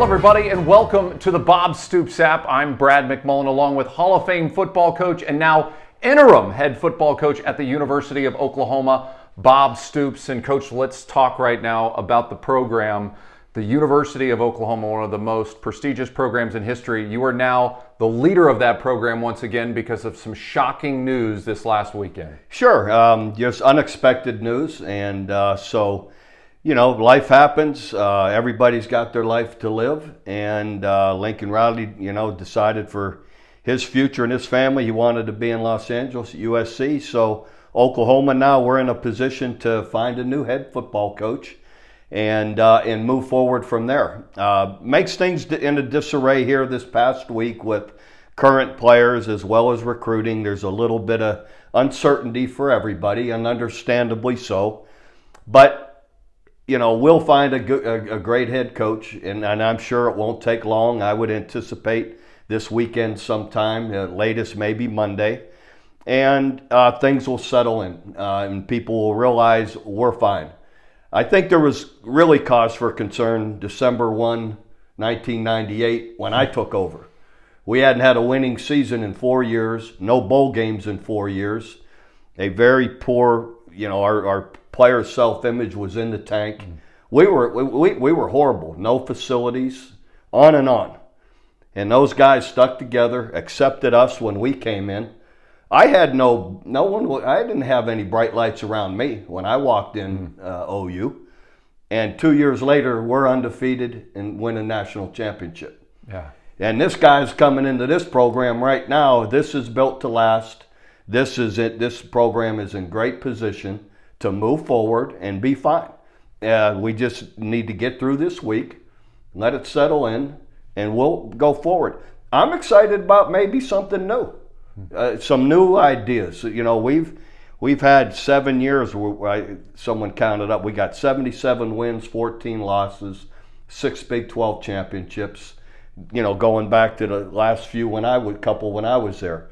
Hello, everybody, and welcome to the Bob Stoops app. I'm Brad McMullen, along with Hall of Fame football coach and now interim head football coach at the University of Oklahoma, Bob Stoops. And Coach, let's talk right now about the program. The University of Oklahoma, one of the most prestigious programs in history. You are now the leader of that program once again because of some shocking news this last weekend. Sure, just unexpected news, and so, you know, life happens. Everybody's got their life to live, and Lincoln Reilly, you know, decided for his future and his family, he wanted to be in Los Angeles at USC. So Oklahoma now, we're in a position to find a new head football coach and move forward from there. Makes things in a disarray here this past week with current players as well as recruiting. There's a little bit of uncertainty for everybody, and understandably so. But, you know, we'll find a great head coach, and I'm sure it won't take long. I would anticipate this weekend sometime, latest maybe Monday, and things will settle in, and people will realize we're fine. I think there was really cause for concern December 1, 1998, when I took over. We hadn't had a winning season in 4 years, no bowl games in 4 years, a very poor, you know, our players' self-image was in the tank. We were horrible, no facilities, on and on. And those guys stuck together, accepted us when we came in. I had I didn't have any bright lights around me when I walked in OU. And 2 years later, we're undefeated and win a national championship. Yeah. And this guy's coming into this program right now. This is built to last. This is it. This program is in great position to move forward and be fine. We just need to get through this week, let it settle in, and we'll go forward. I'm excited about maybe something new. Some new ideas. You know, we've had 7 years where someone counted up. We got 77 wins, 14 losses, 6 Big 12 championships. You know, going back to the last few when I was there.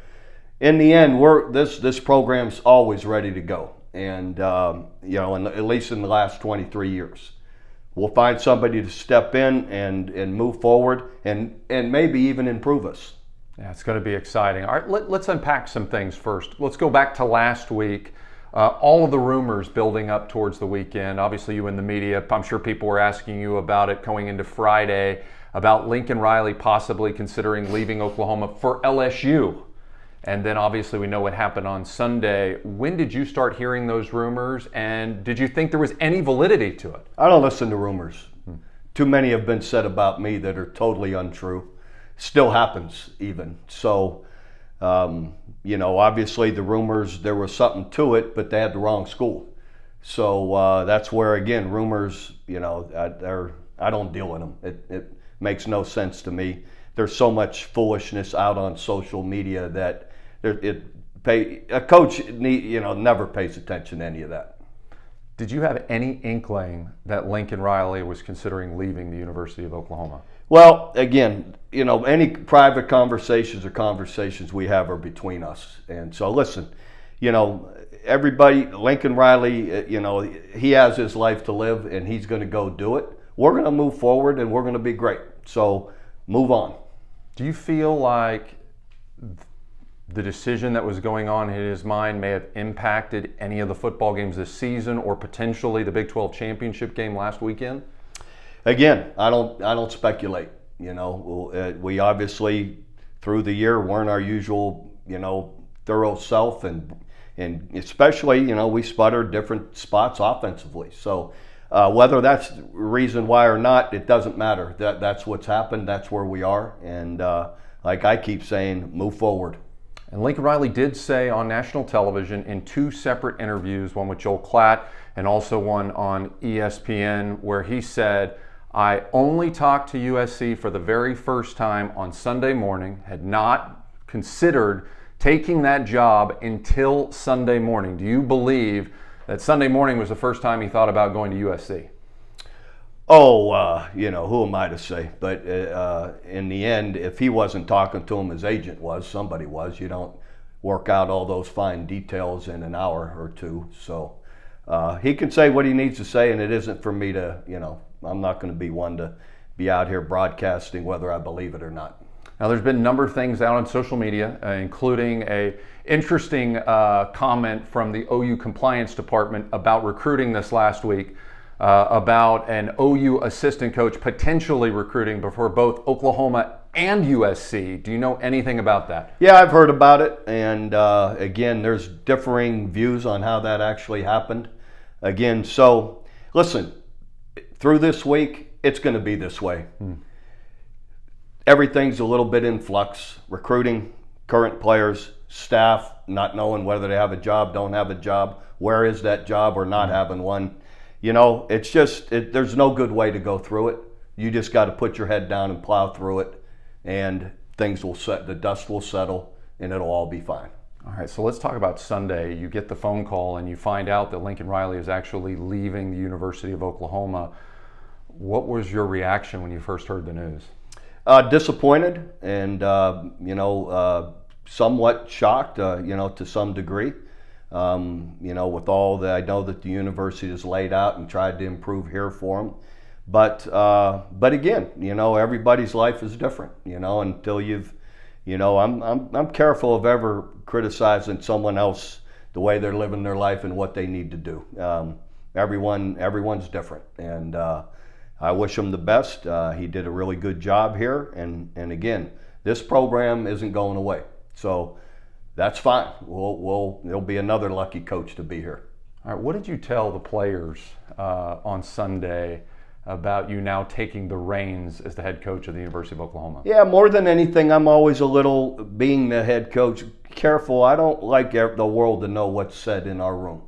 In the end, this program's always ready to go, and you know, at least in the last 23 years. We'll find somebody to step in and move forward and maybe even improve us. Yeah, it's going to be exciting. All right, let's unpack some things first. Let's go back to last week. All of the rumors building up towards the weekend. Obviously, you in the media, I'm sure people were asking you about it going into Friday, about Lincoln Reilly possibly considering leaving Oklahoma for LSU. And then obviously we know what happened on Sunday. When did you start hearing those rumors, and did you think there was any validity to it? I don't listen to rumors. Too many have been said about me that are totally untrue. Still happens even. So, you know, obviously the rumors, there was something to it, but they had the wrong school. So that's where, again, rumors, you know, I don't deal in them. It makes no sense to me. There's so much foolishness out on social media that a coach never pays attention to any of that. Did you have any inkling that Lincoln Reilly was considering leaving the University of Oklahoma? Well, again, you know, any private conversations we have are between us. And so, listen, you know, everybody, Lincoln Reilly, you know, he has his life to live, and he's going to go do it. We're going to move forward, and we're going to be great. So, move on. Do you feel like the decision that was going on in his mind may have impacted any of the football games this season, or potentially the Big 12 championship game last weekend? Again, I don't speculate. You know, we obviously through the year weren't our usual, you know, thorough self, and especially, you know, we sputtered different spots offensively. So whether that's the reason why or not, it doesn't matter. That's what's happened. That's where we are, and like I keep saying, move forward. And Lincoln Reilly did say on national television in 2 separate interviews, one with Joel Klatt and also one on ESPN, where he said, I only talked to USC for the very first time on Sunday morning, had not considered taking that job until Sunday morning. Do you believe that Sunday morning was the first time he thought about going to USC? Oh, you know, who am I to say? But in the end, if he wasn't talking to him, his agent was, somebody was. You don't work out all those fine details in an hour or two. So he can say what he needs to say, and it isn't for me to, you know, I'm not going to be one to be out here broadcasting whether I believe it or not. Now, there's been a number of things out on social media, including a interesting comment from the OU compliance department about recruiting this last week, about an OU assistant coach potentially recruiting before both Oklahoma and USC. Do you know anything about that? Yeah, I've heard about it, and again, there's differing views on how that actually happened. Again, so listen, through this week, it's going to be this way. Everything's a little bit in flux. Recruiting, current players, staff, not knowing whether they have a job, don't have a job, where is that job or not having one. You know, it's just, there's no good way to go through it. You just got to put your head down and plow through it, and things will set, the dust will settle, and it'll all be fine. All right, so let's talk about Sunday. You get the phone call and you find out that Lincoln Reilly is actually leaving the University of Oklahoma. What was your reaction when you first heard the news? Disappointed and, somewhat shocked, to some degree. With all that, I know that the university has laid out and tried to improve here for them. But again, everybody's life is different, until you've, I'm careful of ever criticizing someone else, the way they're living their life and what they need to do. Everyone's different. And I wish him the best. He did a really good job here. And again, this program isn't going away. So that's fine. There'll be another lucky coach to be here. All right, what did you tell the players on Sunday about you now taking the reins as the head coach of the University of Oklahoma? Yeah, more than anything, I'm always a little, being the head coach, careful. I don't like the world to know what's said in our room.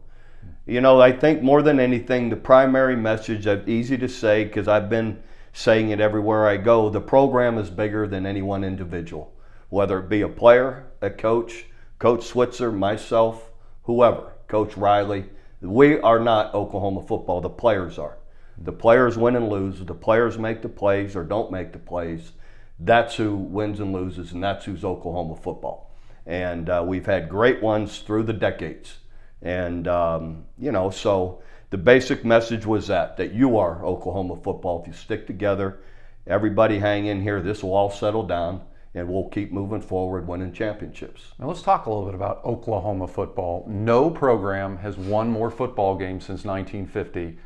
I think more than anything, the primary message, easy to say because I've been saying it everywhere I go, the program is bigger than any one individual, whether it be a player, a coach, Coach Switzer, myself, whoever, Coach Reilly. We are not Oklahoma football. The players are. The players win and lose. The players make the plays or don't make the plays. That's who wins and loses, and that's who's Oklahoma football. And we've had great ones through the decades. And, so the basic message was that you are Oklahoma football. If you stick together, everybody hang in here, this will all settle down, and we'll keep moving forward, winning championships. Now let's talk a little bit about Oklahoma football. No program has won more football games since 1950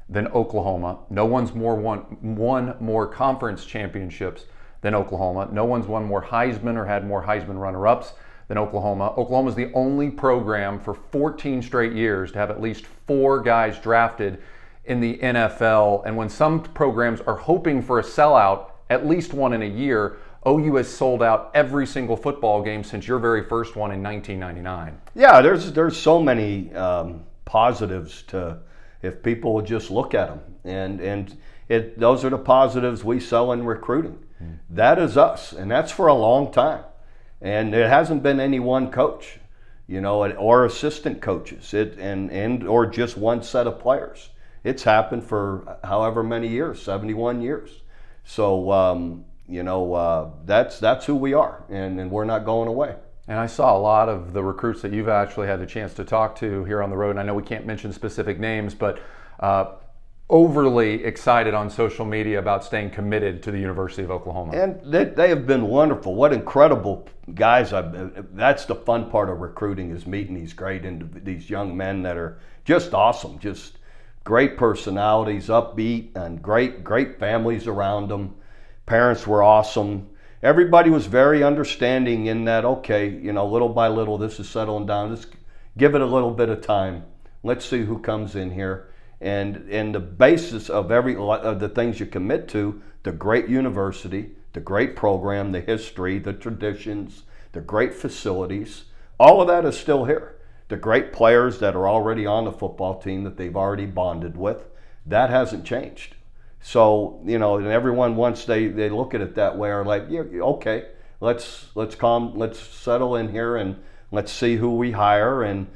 than Oklahoma. No one's won more conference championships than Oklahoma. No one's won more Heisman or had more Heisman runner-ups than Oklahoma. Oklahoma's the only program for 14 straight years to have at least 4 guys drafted in the NFL. And when some programs are hoping for a sellout, at least one in a year, OU has sold out every single football game since your very first one in 1999. Yeah, there's so many positives to, if people would just look at them. And those are the positives we sell in recruiting. That is us, and that's for a long time. And it hasn't been any one coach, or assistant coaches, or just one set of players. It's happened for however many years, 71 years. So, that's who we are, and we're not going away. And I saw a lot of the recruits that you've actually had the chance to talk to here on the road. And I know we can't mention specific names, but overly excited on social media about staying committed to the University of Oklahoma. And they have been wonderful. What incredible guys. That's the fun part of recruiting, is meeting these young men that are just awesome, just great personalities, upbeat, and great families around them. Parents were awesome. Everybody was very understanding in that, okay, little by little, this is settling down. Just give it a little bit of time. Let's see who comes in here. And the basis of of the things you commit to, the great university, the great program, the history, the traditions, the great facilities, all of that is still here. The great players that are already on the football team that they've already bonded with, that hasn't changed. So, and everyone, once they look at it that way, are like, yeah, okay, let's settle in here and let's see who we hire. And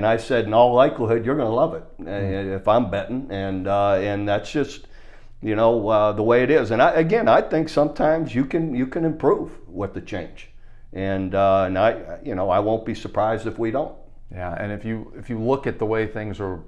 I said, in all likelihood, you're going to love it if I'm betting. And that's just, the way it is. And I think sometimes you can improve with the change. And I won't be surprised if we don't. Yeah, and if you look at the way things are,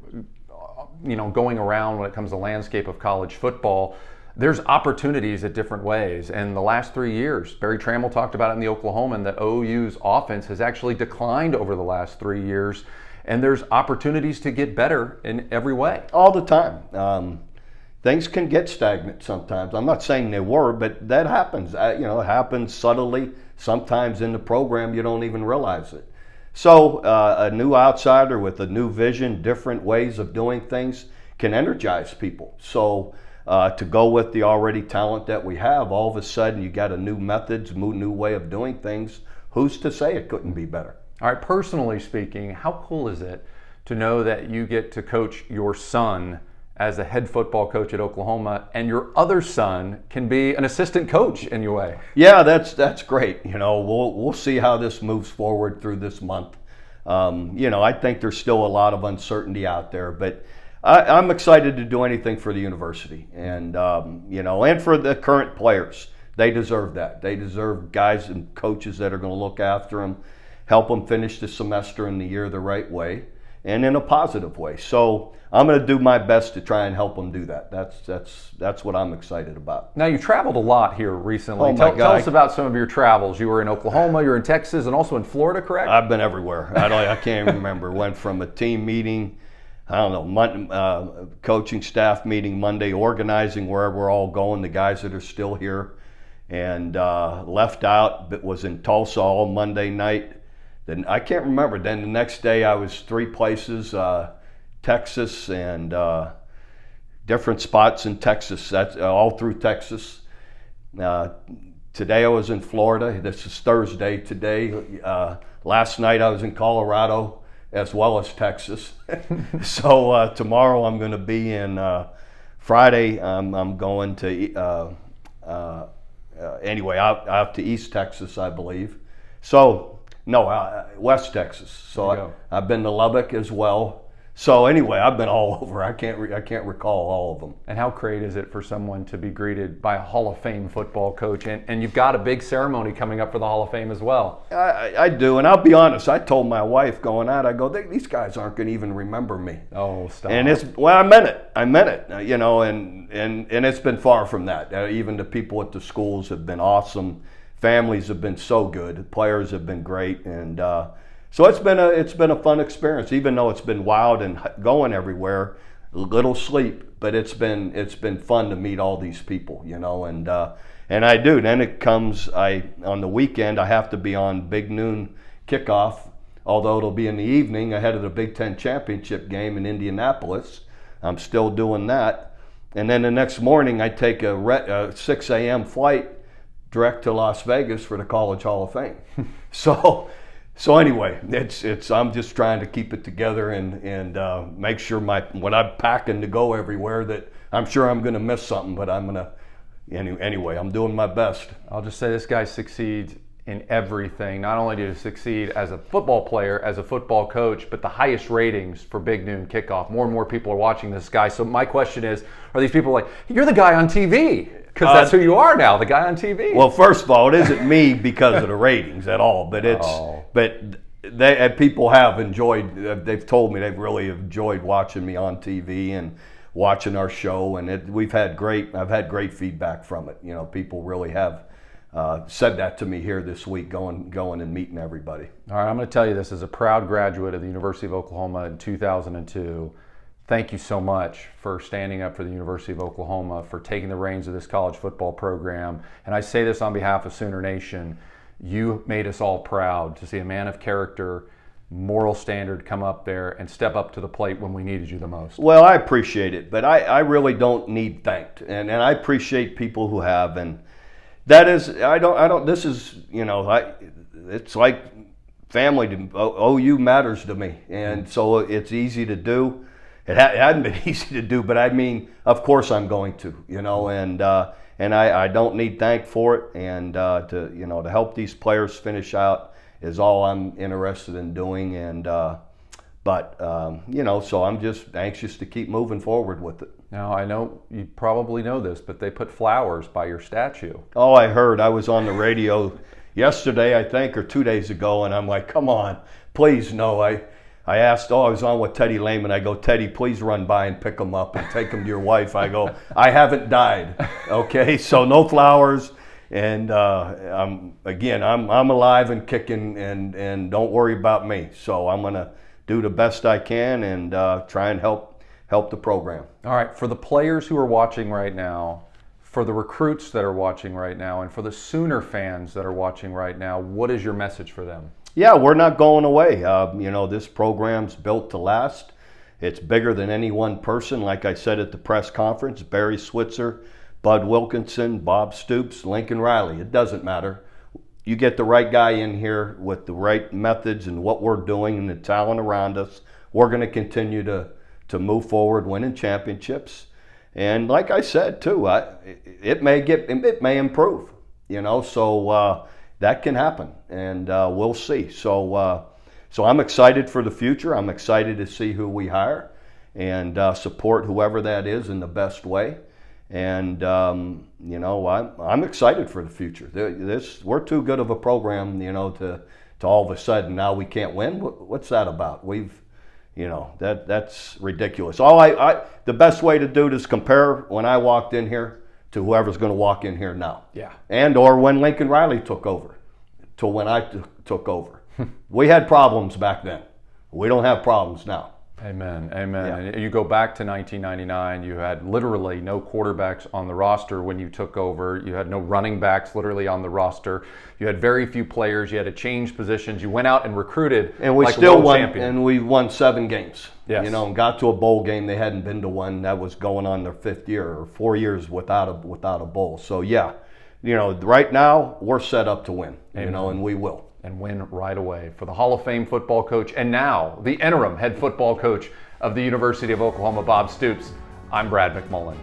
going around when it comes to the landscape of college football, there's opportunities at different ways. And the last 3 years, Barry Trammell talked about it in the Oklahoman, that OU's offense has actually declined over the last 3 years. And there's opportunities to get better in every way. All the time. Things can get stagnant sometimes. I'm not saying they were, but that happens. It happens subtly. Sometimes in the program, you don't even realize it. So a new outsider with a new vision, different ways of doing things can energize people. So to go with the already talent that we have, all of a sudden you got a new methods, new way of doing things. Who's to say it couldn't be better? All right, personally speaking, how cool is it to know that you get to coach your son as a head football coach at Oklahoma, and your other son can be an assistant coach in your way? Yeah, that's great. We'll see how this moves forward through this month. I think there's still a lot of uncertainty out there, but I'm excited to do anything for the university, and and for the current players. They deserve that. They deserve guys and coaches that are going to look after them, help them finish the semester and the year the right way, and in a positive way. So I'm going to do my best to try and help them do that. That's what I'm excited about. Now, you traveled a lot here recently. Oh my God. Tell us about some of your travels. You were in Oklahoma, you're in Texas, and also in Florida, correct? I've been everywhere. I can't even remember. Went from a team meeting, coaching staff meeting Monday, organizing where we're all going, the guys that are still here, and left out, but was in Tulsa all Monday night. Then I can't remember. Then the next day I was 3 places, Texas and different spots in Texas. That's all through Texas. Today I was in Florida. This is Thursday today. Last night I was in Colorado as well as Texas. So tomorrow I'm going to be in. Friday I'm going to out to East Texas, I believe. So. No, West Texas. So I've been to Lubbock as well. So anyway, I've been all over. I can't recall all of them. And how great is it for someone to be greeted by a Hall of Fame football coach? And you've got a big ceremony coming up for the Hall of Fame as well. I do, and I'll be honest. I told my wife going out, I go, these guys aren't going to even remember me. Oh, stop. And I meant it. And it's been far from that. Even the people at the schools have been awesome. Families have been so good. Players have been great, and so it's been a fun experience. Even though it's been wild and going everywhere, little sleep, but it's been fun to meet all these people, and I do. Then it comes on the weekend. I have to be on Big Noon kickoff, although it'll be in the evening ahead of the Big Ten championship game in Indianapolis. I'm still doing that, and then the next morning I take a 6 a.m. flight direct to Las Vegas for the College Hall of Fame. So anyway, I'm just trying to keep it together and make sure when I'm packing to go everywhere that I'm sure I'm going to miss something, but I'm going to anyway. I'm doing my best. I'll just say this guy succeeds in everything. Not only did he succeed as a football player, as a football coach, but the highest ratings for Big Noon kickoff. More and more people are watching this guy. So my question is, are these people like, you're the guy on TV? Because that's who you are now, the guy on TV. Well, first of all, it isn't me because of the ratings at all, but people have enjoyed. They've told me they've really enjoyed watching me on TV and watching our show, and I've had great feedback from it. People really have said that to me here this week, going and meeting everybody. All right, I'm going to tell you this as a proud graduate of the University of Oklahoma in 2002. Thank you so much for standing up for the University of Oklahoma, for taking the reins of this college football program. And I say this on behalf of Sooner Nation. You made us all proud to see a man of character, moral standard come up there and step up to the plate when we needed you the most. Well, I appreciate it, but I really don't need thanked. And I appreciate people who have. And that is, this is, it's like family. OU matters to me. And so it's easy to do. It hadn't been easy to do, but I mean, of course I'm going to, and I don't need thank for it, and to help these players finish out is all I'm interested in doing, and so I'm just anxious to keep moving forward with it. Now, I know you probably know this, but they put flowers by your statue. Oh, I heard. I was on the radio yesterday, I think, or 2 days ago, and I'm like, come on, please, no, I asked, I was on with Teddy Lehman. I go, Teddy, please run by and pick them up and take them to your wife. I go, I haven't died, okay? So no flowers. And I'm alive and kicking, and don't worry about me. So I'm going to do the best I can and try and help the program. All right, for the players who are watching right now, for the recruits that are watching right now, and for the Sooner fans that are watching right now, what is your message for them? Yeah, we're not going away. This program's built to last. It's bigger than any one person. Like I said at the press conference, Barry Switzer, Bud Wilkinson, Bob Stoops, Lincoln Reilly. It doesn't matter. You get the right guy in here with the right methods and what we're doing and the talent around us, we're going to continue to move forward, winning championships. And like I said too, it may improve. So that can happen, and we'll see. So I'm excited for the future. I'm excited to see who we hire and support whoever that is in the best way. And I'm excited for the future. We're too good of a program, to all of a sudden now we can't win. What's that about? That's ridiculous. The best way to do it is compare when I walked in here to whoever's going to walk in here now. Yeah. And or when Lincoln Reilly took over to when I took over. We had problems back then. We don't have problems now. Amen. Amen. Yeah. And you go back to 1999, you had literally no quarterbacks on the roster when you took over. You had no running backs literally on the roster. You had very few players. You had to change positions. You went out and recruited and we like still a world won, champion. and we won 7 games. Yes. And got to a bowl game. They hadn't been to one. That was going on their 5th year, or 4 years without a bowl. So yeah, right now we're set up to win. Amen. And we will. And win right away. For the Hall of Fame football coach, and now the interim head football coach of the University of Oklahoma, Bob Stoops, I'm Brad McMullen.